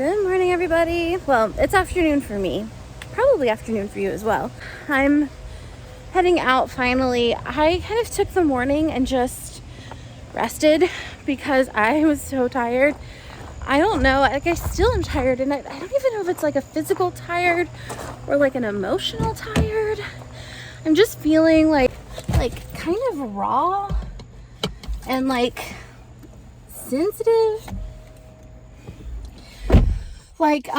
Good morning, everybody. Well, it's afternoon for me. Probably afternoon for you as well. I'm heading out finally. I kind of took the morning and just rested because I was so tired. I don't know, like I still am tired, and I don't even know if it's like a physical tired or like an emotional tired. I'm just feeling like kind of raw and like sensitive. Like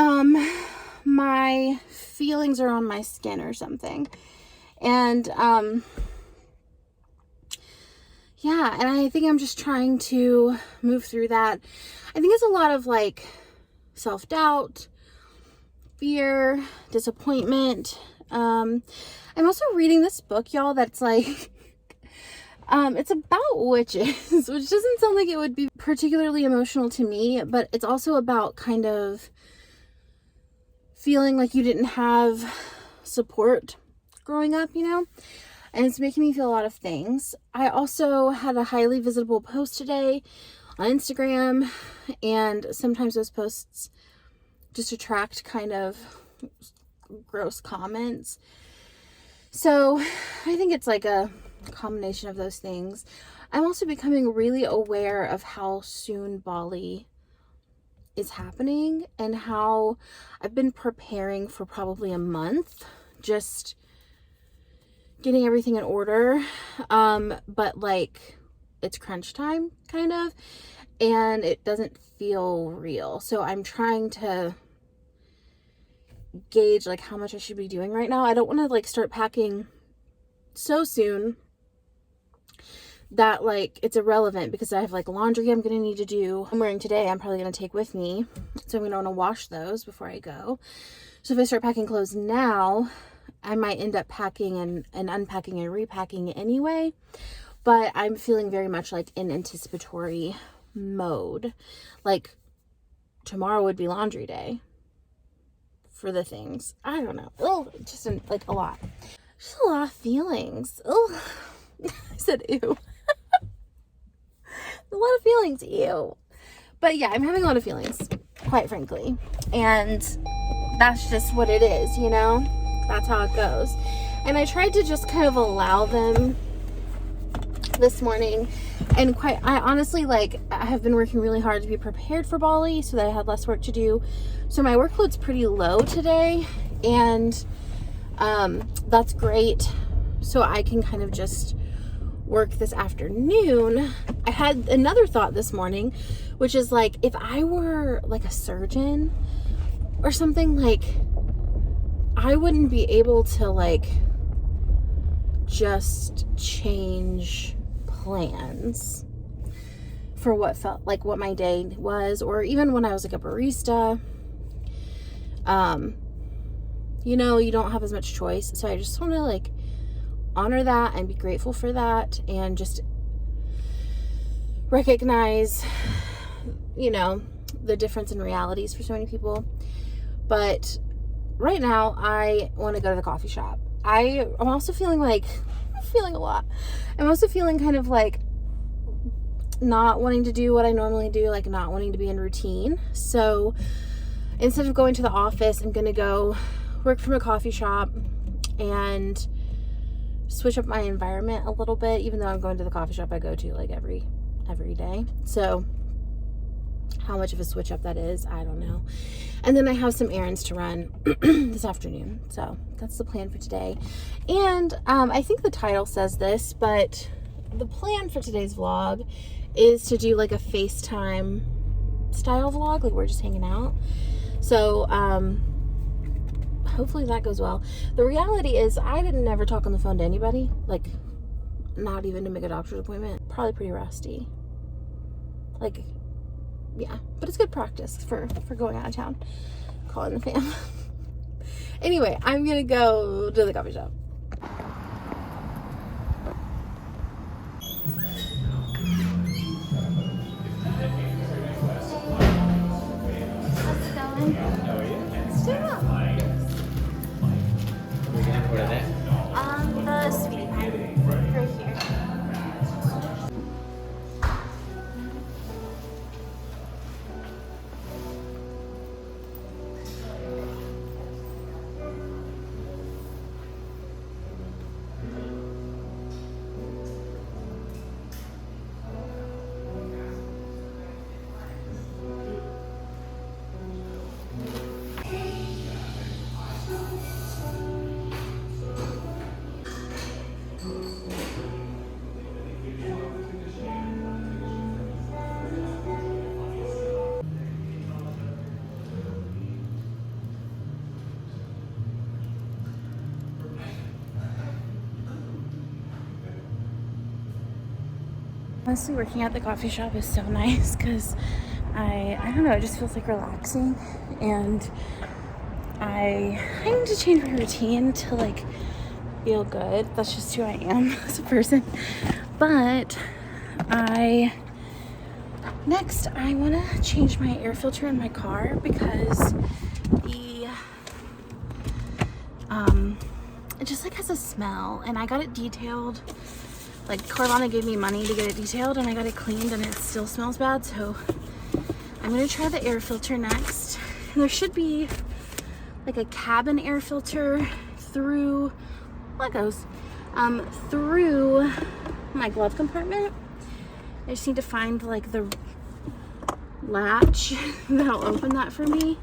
my feelings are on my skin or something. And yeah, and I think I'm just trying to move through that. I think it's a lot of like self-doubt, fear, disappointment. I'm also reading this book, y'all, that's like it's about witches, which doesn't sound like it would be particularly emotional to me, but it's also about kind of feeling like you didn't have support growing up, you know? And it's making me feel a lot of things. I also had a highly visible post today on Instagram, and sometimes those posts just attract kind of gross comments. So I think it's like a combination of those things. I'm also becoming really aware of how soon Bali is happening and how I've been preparing for probably a month, just getting everything in order. But like it's crunch time kind of, and it doesn't feel real. So I'm trying to gauge like how much I should be doing right now. I don't want to like start packing so soon that like it's irrelevant, because I have like laundry I'm gonna need to do. I'm wearing today, I'm probably gonna take with me, so I'm gonna want to wash those before I go. So if I start packing clothes now, I might end up packing and unpacking and repacking anyway. But I'm feeling very much like in anticipatory mode. Like tomorrow would be laundry day for the things. I don't know. Oh, just like a lot. Just a lot of feelings. Oh, I said ew. A lot of feelings, ew. But yeah, I'm having a lot of feelings, quite frankly. And that's just what it is, you know? That's how it goes. And I tried to just kind of allow them this morning. And I honestly, like, I have been working really hard to be prepared for Bali so that I had less work to do. So my workload's pretty low today. And that's great. So I can kind of just work this afternoon. I had another thought this morning, which is like, if I were like a surgeon or something, like I wouldn't be able to like just change plans for what felt like what my day was, or even when I was like a barista. You know, you don't have as much choice. So I just want to like honor that and be grateful for that, and just recognize, you know, the difference in realities for so many people. But right now I want to go to the coffee shop. I'm also feeling like a lot. I'm also feeling kind of like not wanting to do what I normally do, like not wanting to be in routine. So instead of going to the office, I'm gonna go work from a coffee shop and switch up my environment a little bit, even though I'm going to the coffee shop I go to like every day. So how much of a switch up that is, I don't know. And then I have some errands to run this afternoon. So that's the plan for today. And I think the title says this, but the plan for today's vlog is to do like a FaceTime style vlog, like we're just hanging out. So hopefully that goes well. The reality is I didn't ever talk on the phone to anybody, like not even to make a doctor's appointment. Probably pretty rusty. Like, yeah, but it's good practice for going out of town, calling the fam. Anyway, I'm gonna go to the coffee shop. How's it going? How are you? It's doing well. We can order that. The sweetie pie right here. Honestly, working at the coffee shop is so nice because I don't know, it just feels like relaxing, and I need to change my routine to like feel good. That's just who I am as a person. But next I want to change my air filter in my car because it just like has a smell, and I got it detailed. Like Carvana gave me money to get it detailed, and I got it cleaned, and it still smells bad. So I'm gonna try the air filter next. And there should be like a cabin air filter through Legos, through my glove compartment. I just need to find like the latch that'll open that for me,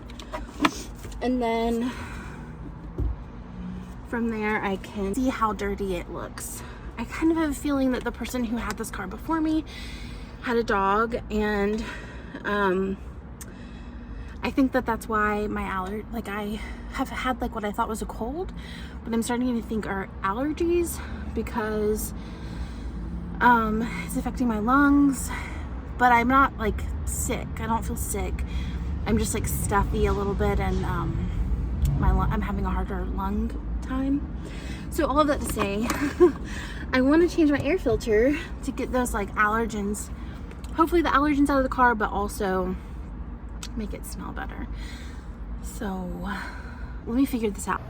and then from there I can see how dirty it looks. I kind of have a feeling that the person who had this car before me had a dog, and I think that that's why my I have had like what I thought was a cold, but I'm starting to think are allergies because it's affecting my lungs. But I'm not like sick. I don't feel sick. I'm just like stuffy a little bit, and I'm having a harder lung time. So all of that to say, I want to change my air filter to get those like allergens, hopefully the allergens out of the car, but also make it smell better. So let me figure this out.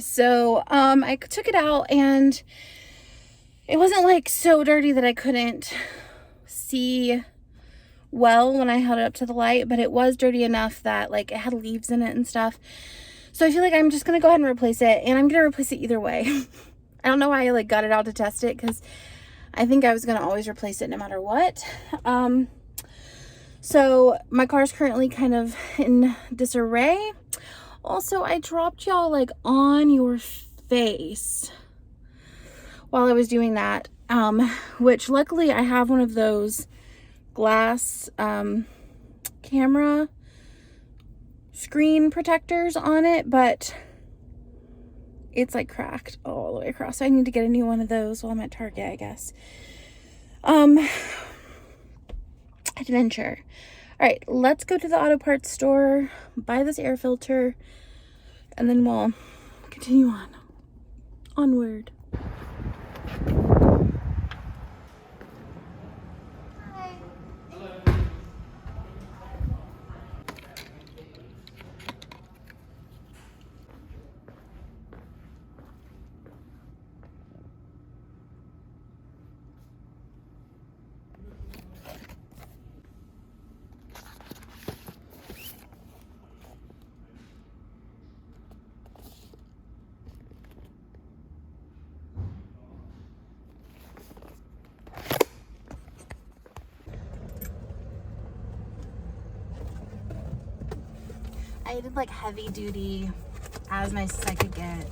So I took it out, and it wasn't like so dirty that I couldn't see well when I held it up to the light, but it was dirty enough that like it had leaves in it and stuff. So I feel like I'm just gonna go ahead and replace it, and I'm gonna replace it either way. I don't know why I like got it out to test it, because I think I was gonna always replace it no matter what. So my car is currently kind of in disarray. Also, I dropped y'all like on your face while I was doing that, which luckily I have one of those glass camera screen protectors on it, but it's like cracked all the way across. So I need to get a new one of those while I'm at Target, I guess. Adventure. All right, let's go to the auto parts store, buy this air filter, and then we'll continue onward. I did like heavy duty as nice as I could get.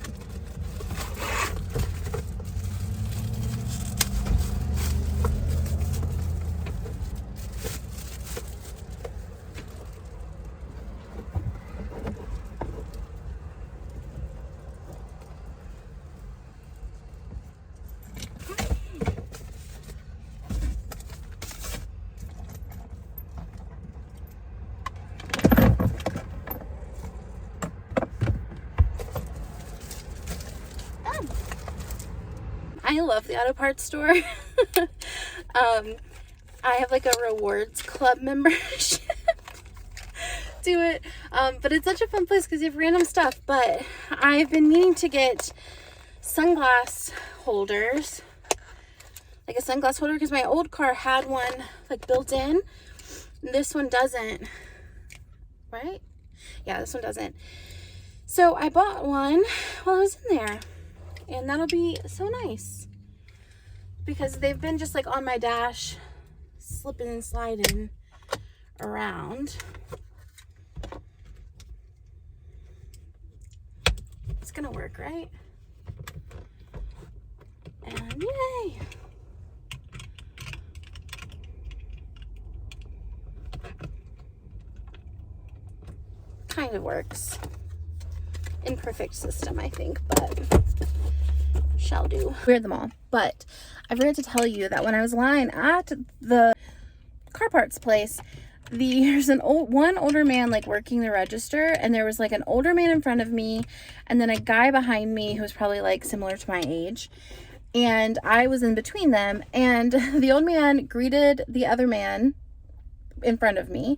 I love the auto parts store. I have like a rewards club membership to it, but it's such a fun place because you have random stuff. But I've been meaning to get sunglass holders, like a sunglass holder, because my old car had one like built in. This one doesn't, right? Yeah, this one doesn't. So I bought one while I was in there, and that'll be so nice because they've been just like on my dash, slipping and sliding around. It's gonna work, right? And yay! Kind of works. Imperfect system, I think, but shall do. We're at the mall, but I forgot to tell you that when I was lying at the car parts place, there's one older man like working the register, and there was like an older man in front of me and then a guy behind me who was probably like similar to my age, and I was in between them, and the old man greeted the other man in front of me,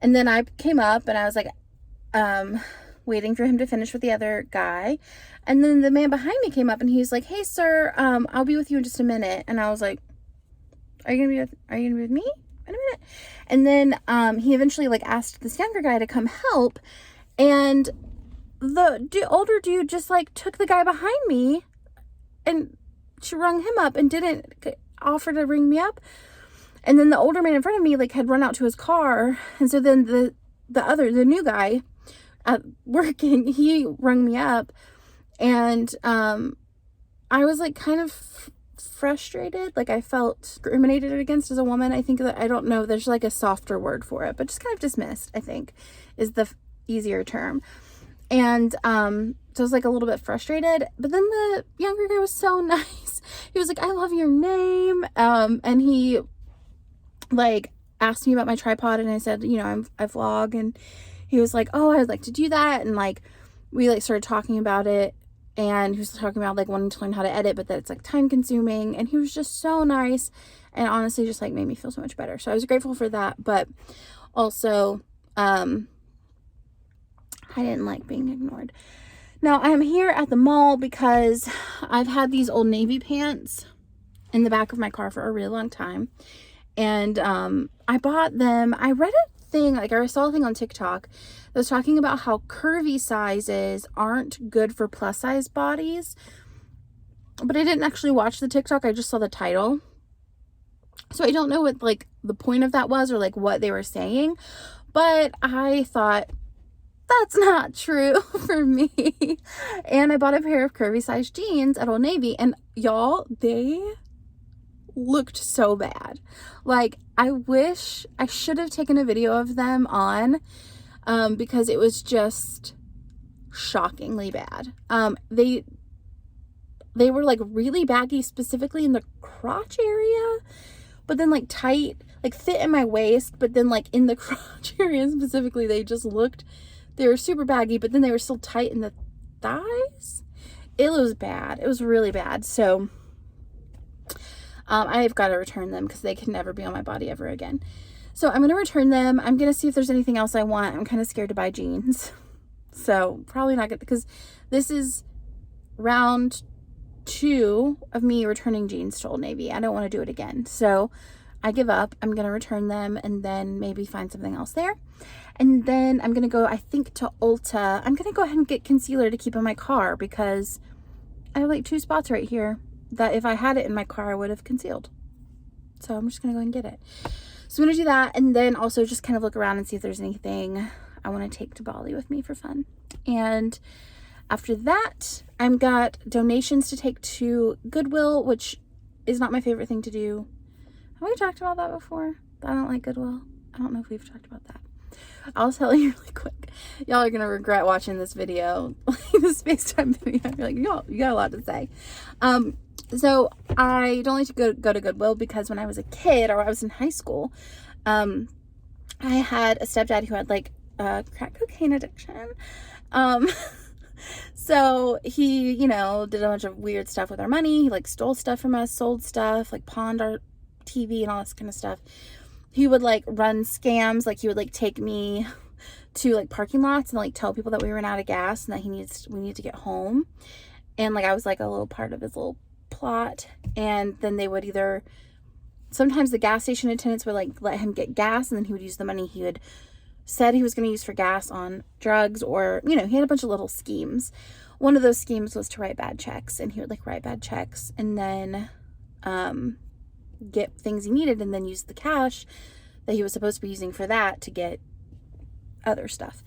and then I came up and I was like waiting for him to finish with the other guy, and then the man behind me came up and he's like, "Hey sir, I'll be with you in just a minute." And I was like, are you gonna be with me in a minute? And then he eventually like asked this younger guy to come help, and the older dude just like took the guy behind me and she rung him up and didn't offer to ring me up. And then the older man in front of me like had run out to his car, and so then the new guy working, he rung me up, and I was like kind of frustrated, like I felt discriminated against as a woman. I think that, I don't know, there's like a softer word for it, but just kind of dismissed, I think is the easier term. And so I was like a little bit frustrated, but then the younger guy was so nice. He was like, "I love your name," and he like asked me about my tripod, and I said, you know, I vlog, and he was like, "Oh, I'd like to do that," and like we like started talking about it, and he was talking about like wanting to learn how to edit, but that it's like time consuming, and he was just so nice, and honestly just like made me feel so much better. So I was grateful for that, but also I didn't like being ignored. Now I'm here at the mall because I've had these Old Navy pants in the back of my car for a really long time, and I bought them. I read a thing, like I saw a thing on TikTok that was talking about how curvy sizes aren't good for plus size bodies, but I didn't actually watch the TikTok. I just saw the title, so I don't know what like the point of that was or like what they were saying, but I thought that's not true for me, and I bought a pair of curvy size jeans at Old Navy, and y'all, they looked so bad. Like I wish I should have taken a video of them on, because it was just shockingly bad. They were like really baggy, specifically in the crotch area, but then like tight, like fit in my waist, but then like in the crotch area specifically, they were super baggy, but then they were still tight in the thighs. It was bad. It was really bad. So I've got to return them because they can never be on my body ever again. So I'm going to return them. I'm going to see if there's anything else I want. I'm kind of scared to buy jeans. So probably not good, because this is round 2 of me returning jeans to Old Navy. I don't want to do it again. So I give up. I'm going to return them and then maybe find something else there. And then I'm going to go, I think, to Ulta. I'm going to go ahead and get concealer to keep in my car because I have like 2 spots right here that if I had it in my car, I would have concealed. So I'm just going to go and get it. So I'm going to do that, and then also just kind of look around and see if there's anything I want to take to Bali with me for fun. And after that, I've got donations to take to Goodwill, which is not my favorite thing to do. Have we talked about that before? I don't like Goodwill. I don't know if we've talked about that. I'll tell you really quick. Y'all are going to regret watching this video, this FaceTime video. You're like, y'all, you got a lot to say. So I don't like to go to Goodwill because when I was a kid, or I was in high school, I had a stepdad who had like a crack cocaine addiction. So he, you know, did a bunch of weird stuff with our money. He like stole stuff from us, sold stuff, like pawned our TV and all this kind of stuff. He would like run scams. Like he would like take me to like parking lots and like tell people that we ran out of gas and that we need to get home. And like I was like a little part of his little plot. And then they would either, sometimes the gas station attendants would like let him get gas, and then he would use the money he had said he was going to use for gas on drugs, or, you know, he had a bunch of little schemes. One of those schemes was to write bad checks, and he would like write bad checks and then get things he needed, and then use the cash that he was supposed to be using for that to get other stuff.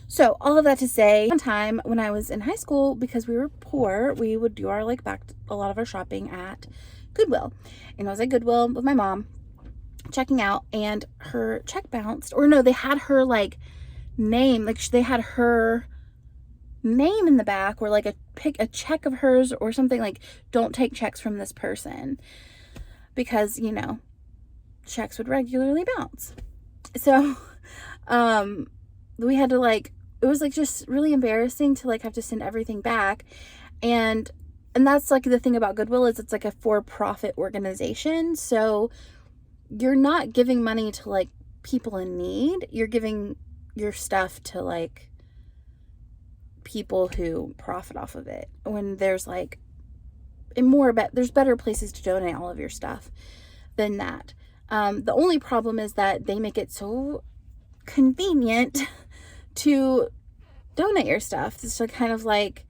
So all of that to say, one time when I was in high school, because we were poor, we would do our like a lot of our shopping at Goodwill. And I was at Goodwill with my mom checking out, and her check bounced, or no, they had her like name, like they had her name in the back, or like a check of hers or something, like don't take checks from this person, because you know checks would regularly bounce. So we had to like, it was like just really embarrassing to like have to send everything back. And that's like the thing about Goodwill, is it's like a for-profit organization, so you're not giving money to like people in need, you're giving your stuff to like people who profit off of it, when there's like there's better places to donate all of your stuff than that. The only problem is that they make it so convenient to donate your stuff. It's like kind of like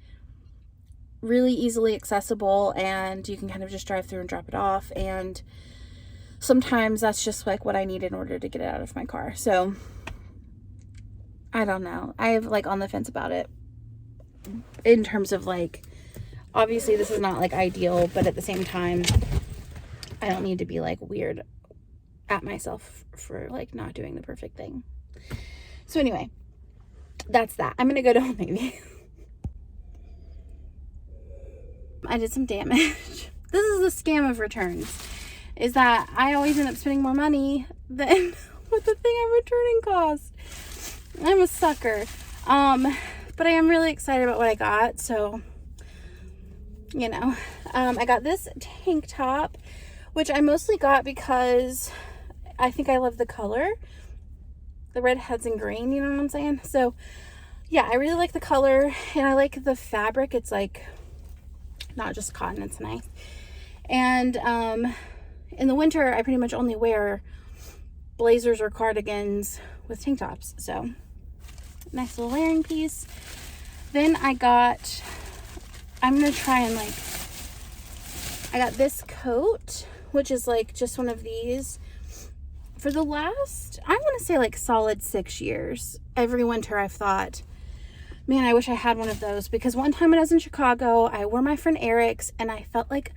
really easily accessible, and you can kind of just drive through and drop it off, and sometimes that's just like what I need in order to get it out of my car. So I don't know, I have like on the fence about it, in terms of like, obviously this is not like ideal, but at the same time I don't need to be like weird at myself for like not doing the perfect thing. So anyway, that's that. I'm gonna go to Old Navy. I did some damage. This is the scam of returns, is that I always end up spending more money than what the thing I'm returning cost. I'm a sucker. But I am really excited about what I got. So, you know, I got this tank top, which I mostly got because I think I love the color, the redheads and green, you know what I'm saying? So yeah, I really like the color, and I like the fabric. It's like not just cotton, it's nice. And in the winter I pretty much only wear blazers or cardigans with tank tops, so nice little layering piece. Then I'm gonna try and like, I got this coat, which is like just one of these for the last, I want to say like solid 6 years. Every winter I've thought, man, I wish I had one of those, because one time when I was in Chicago, I wore my friend Eric's, and I felt like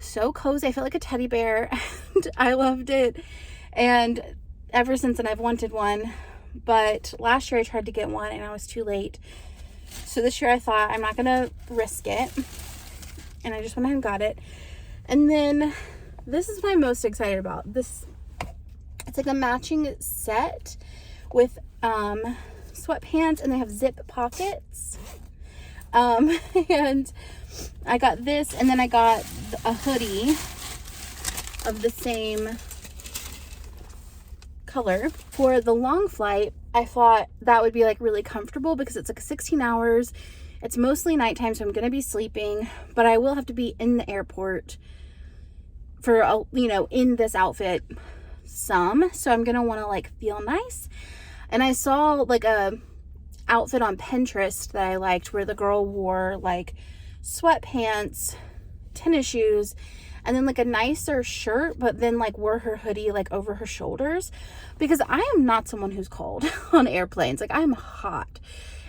so cozy. I felt like a teddy bear, and I loved it. And ever since then I've wanted one, but last year I tried to get one and I was too late. So this year I thought, I'm not gonna risk it, and I just went ahead and got it. And then this is what I'm most excited about. This, it's like a matching set with sweatpants, and they have zip pockets. And I got this, and then I got a hoodie of the same color. For the long flight, I thought that would be like really comfortable, because it's like 16 hours. It's mostly nighttime, so I'm gonna be sleeping, but I will have to be in the airport for a, you know, in this outfit some, so I'm gonna want to like feel nice. And I saw like a outfit on Pinterest that I liked, where the girl wore like sweatpants, tennis shoes, and then like a nicer shirt, but then like wore her hoodie like over her shoulders, because I am not someone who's cold on airplanes. Like, I'm hot.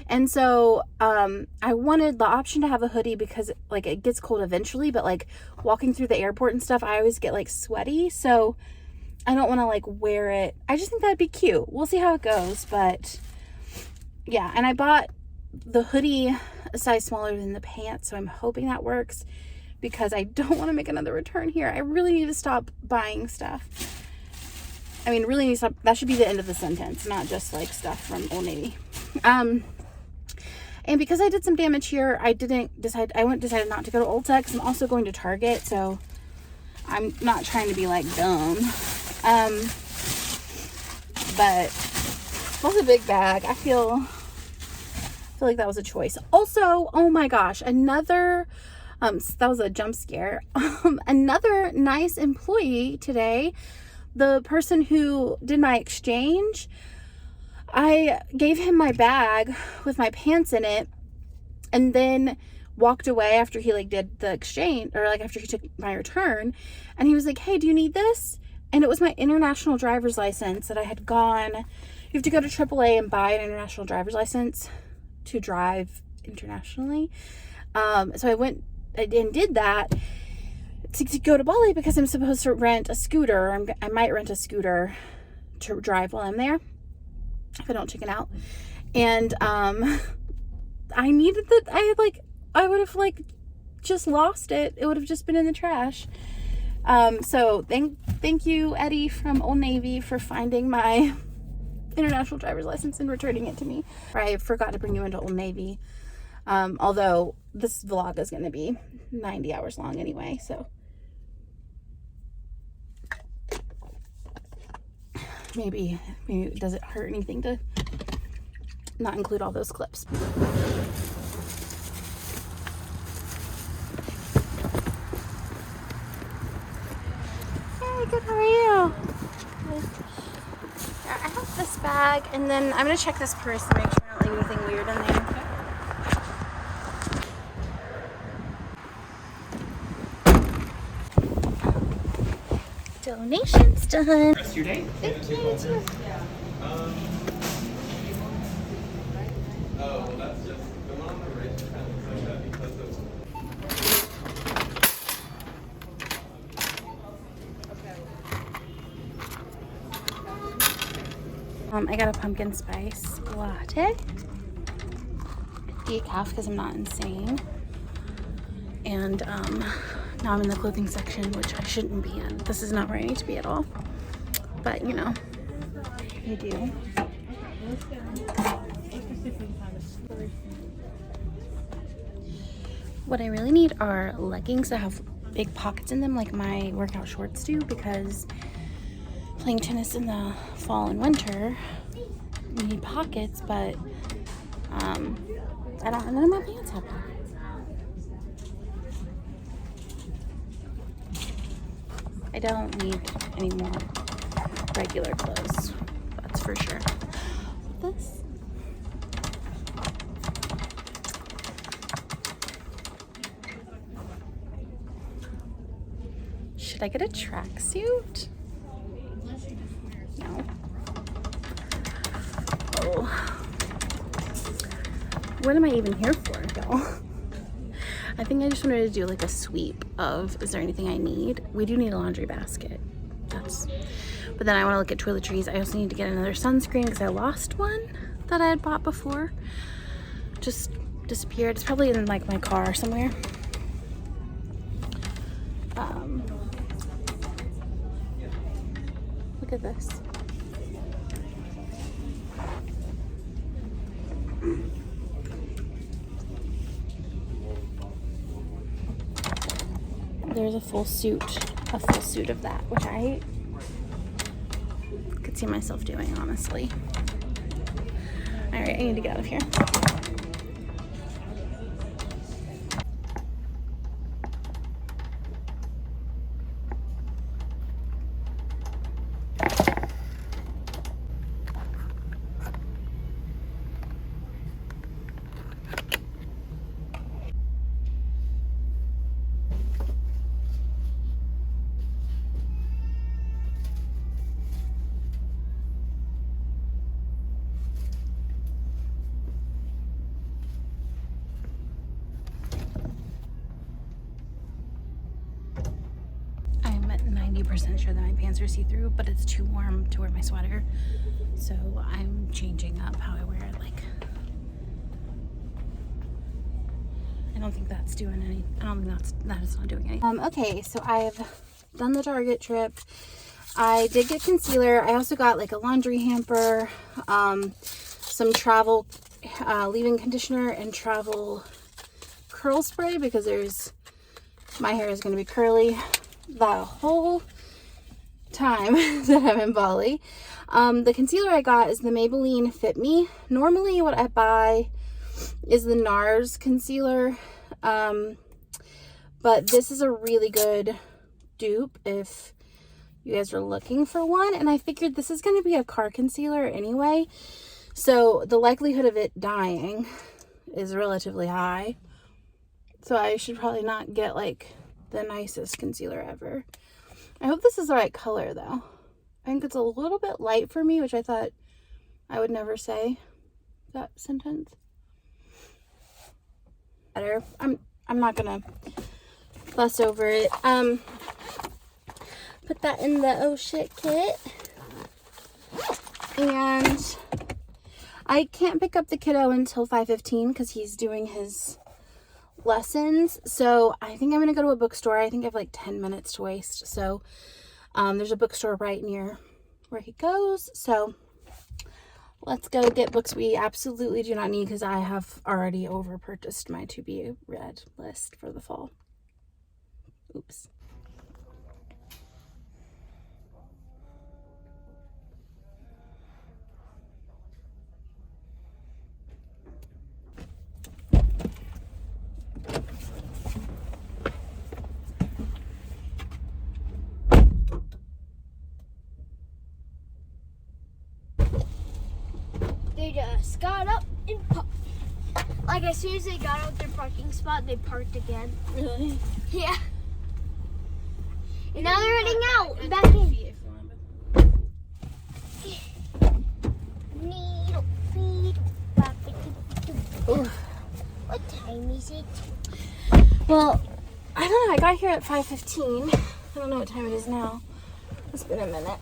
And so I wanted the option to have a hoodie, because like it gets cold eventually, but like walking through the airport and stuff, I always get like sweaty, so I don't want to like wear it. I just think that'd be cute. We'll see how it goes, but yeah. And I bought the hoodie a size smaller than the pants, so I'm hoping that works, because I don't want to make another return here. I really need to stop buying stuff. I mean, really need to stop. That should be the end of the sentence, not just like stuff from Old Navy. And because I did some damage here, I decided not to go to Ulta, because I'm also going to Target, so I'm not trying to be like dumb. But that's a big bag. I feel like that was a choice. Also, oh my gosh, another that was a jump scare. Another nice employee today, the person who did my exchange, I gave him my bag with my pants in it, and then walked away after he like did the exchange, or like after he took my return, and he was like, hey, do you need this? And it was my international driver's license that I had gone You have to go to AAA and buy an international driver's license to drive internationally. So I went and did that to go to Bali because I'm supposed to rent a scooter. I might rent a scooter to drive while I'm there if I don't chicken out. And I needed that. I would have just lost it. It would have just been in the trash. So thank you, Eddie from Old Navy, for finding my international driver's license and returning it to me. I forgot to bring you into Old Navy. Although this vlog is going to be 90 hours long anyway, so maybe does it hurt anything to not include all those clips? Hey, good, how are you? I have this bag, and then I'm going to check this purse to make sure I don't leave anything weird in there. Donations done. Rest of your day. Thank you, too. Oh, well, that's just the one on the right kind of looks like that because of. I got a pumpkin spice latte. Decaf because I'm not insane. And now I'm in the clothing section, which I shouldn't be in. This is not where I need to be at all. But you know, I do. What I really need are leggings that have big pockets in them like my workout shorts do, because playing tennis in the fall and winter, you need pockets, but none of my pants have pockets. I don't need any more regular clothes, that's for sure. This. Should I get a tracksuit? No. Oh. What am I even here for, though? I think I just wanted to do like a sweep of, is there anything I need? We do need a laundry basket. But then I want to look at toiletries. I also need to get another sunscreen because I lost one that I had bought before. Just disappeared. It's probably in like my car somewhere. Look at this. There's a full suit of that, which I could see myself doing, honestly. All right, I need to get out of here. Sure that my pants are see-through, but it's too warm to wear my sweater, so I'm changing up how I wear it. Like, I don't think that's doing any. I don't think that is not doing anything. Okay, so I've done the Target trip. I did get concealer. I also got like a laundry hamper, some travel leave-in conditioner, and travel curl spray because my hair is going to be curly the whole time that I'm in Bali. The concealer I got is the Maybelline Fit Me. Normally what I buy is the NARS concealer, but this is a really good dupe if you guys are looking for one, and I figured this is going to be a car concealer anyway, so the likelihood of it dying is relatively high, so I should probably not get like the nicest concealer ever. I hope this is the right color though. I think it's a little bit light for me, which I thought I would never say that sentence. Better. I'm not gonna fuss over it. Put that in the oh shit kit. And I can't pick up the kiddo until 5:15 because he's doing his lessons. So I think I'm gonna go to a bookstore. I think I have like 10 minutes to waste. So there's a bookstore right near where he goes. So let's go get books we absolutely do not need because I have already over purchased my to be read list for the fall. Oops. They just got up and parked. Like as soon as they got out their parking spot, they parked again. Really? Yeah. And now they're heading out back in. Needle, needle, Ooh. what time is it? Well, I don't know. I got here at 5:15. I don't know what time it is now. It's been a minute.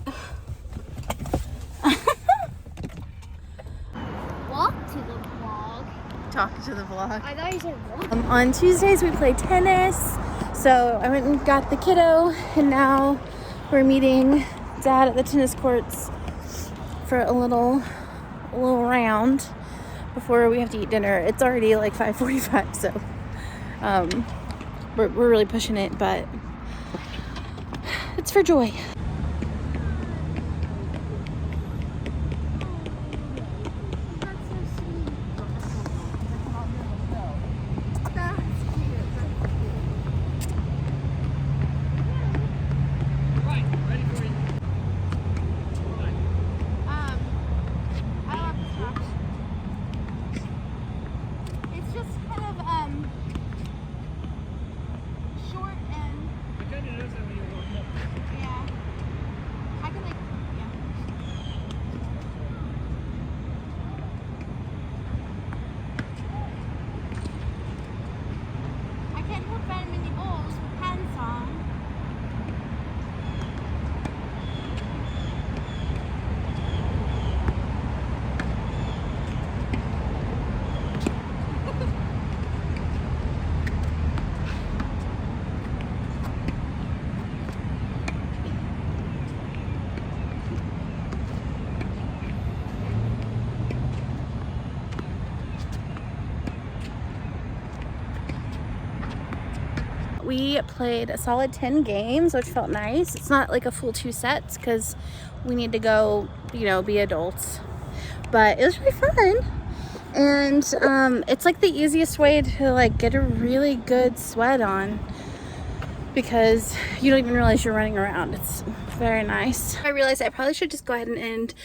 Walk to the vlog. Talking to the vlog. I thought you said walk. On Tuesdays we play tennis. So I went and got the kiddo, and now we're meeting Dad at the tennis courts for a little round before we have to eat dinner. It's already like 5:45, so we're really pushing it, but it's for joy. Right, ready for you. I love this watch. It's just kind of short and I kind of noticed that when you were going up. yeah. I can like yeah. I can't hold very many bowls with pants on. We played a solid 10 games, which felt nice. It's not like a full 2 sets because we need to go, be adults. But it was really fun. And it's like the easiest way to like get a really good sweat on because you don't even realize you're running around. It's very nice. I realized I probably should just go ahead and end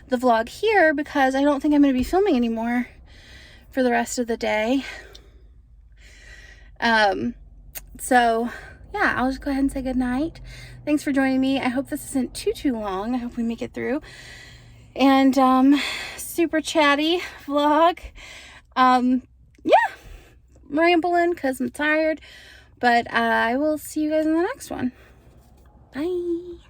the vlog here because I don't think I'm going to be filming anymore for the rest of the day. So yeah, I'll just go ahead and say good night. Thanks for joining me. I hope this isn't too long. I hope we make it through. And super chatty vlog. Yeah, rambling because I'm tired. But I will see you guys in the next one. Bye.